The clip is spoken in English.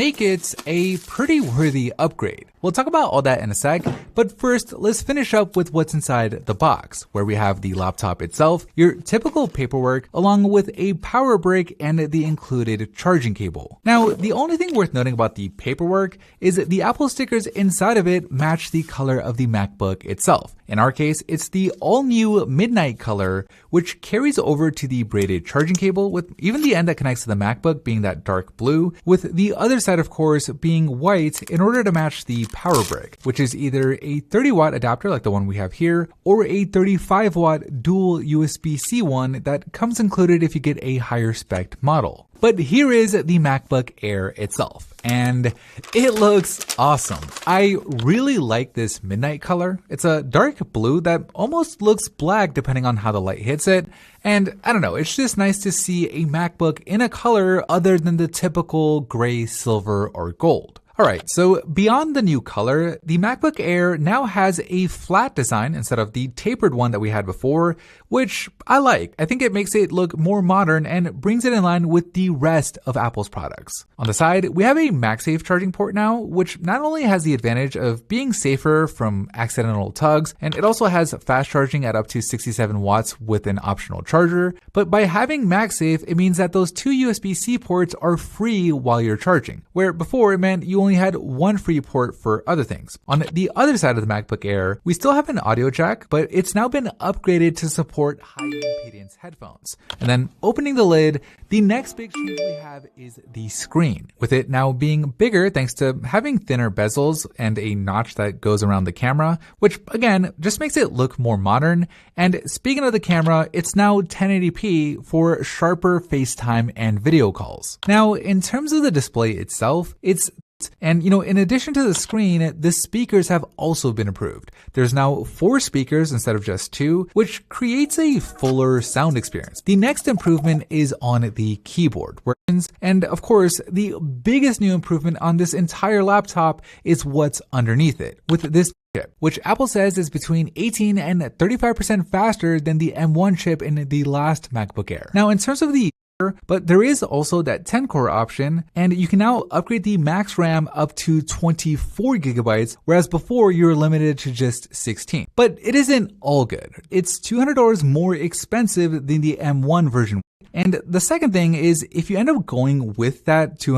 make it a pretty worthy upgrade. We'll talk about all that in a sec, but first let's finish up with what's inside the box, where we have the laptop itself, your typical paperwork, along with a power brick and the included charging cable. Now, the only thing worth noting about the paperwork is that the Apple stickers inside of it match the color of the MacBook itself. In our case, it's the all-new midnight color, which carries over to the braided charging cable, with even the end that connects to the MacBook being that dark blue, with the other side, of course, being white in order to match the power brick, which is either a 30-watt adapter like the one we have here, or a 35-watt dual USB-C one that comes included if you get a higher spec model. But here is the MacBook Air itself, and it looks awesome. I really like this midnight color. It's a dark blue that almost looks black depending on how the light hits it. And I don't know, it's just nice to see a MacBook in a color other than the typical gray, silver, or gold. Alright, so beyond the new color, the MacBook Air now has a flat design instead of the tapered one that we had before, which I like. I think it makes it look more modern and brings it in line with the rest of Apple's products. On the side, we have a MagSafe charging port now, which not only has the advantage of being safer from accidental tugs, and it also has fast charging at up to 67 watts with an optional charger, but by having MagSafe, it means that those two USB-C ports are free while you're charging, where before it meant you only had one free port for other things. On the other side of the MacBook Air, we still have an audio jack, but it's now been upgraded to support high impedance headphones. And then opening the lid, the next big change we have is the screen, with it now being bigger thanks to having thinner bezels and a notch that goes around the camera, which again just makes it look more modern. And speaking of the camera, it's now 1080p for sharper FaceTime and video calls. Now, in terms of the display itself, and in addition to the screen, the speakers have also been improved. There's now 4 speakers instead of just 2, which creates a fuller sound experience. The next improvement is on the keyboard. And of course, the biggest new improvement on this entire laptop is what's underneath it, with this chip, which Apple says is between 18 and 35% faster than the M1 chip in the last MacBook Air. Now, in terms of but there is also that 10-core option, and you can now upgrade the max RAM up to 24 gigabytes, whereas before you were limited to just 16. But it isn't all good. It's $200 more expensive than the M1 version. And the second thing is, if you end up going with that $200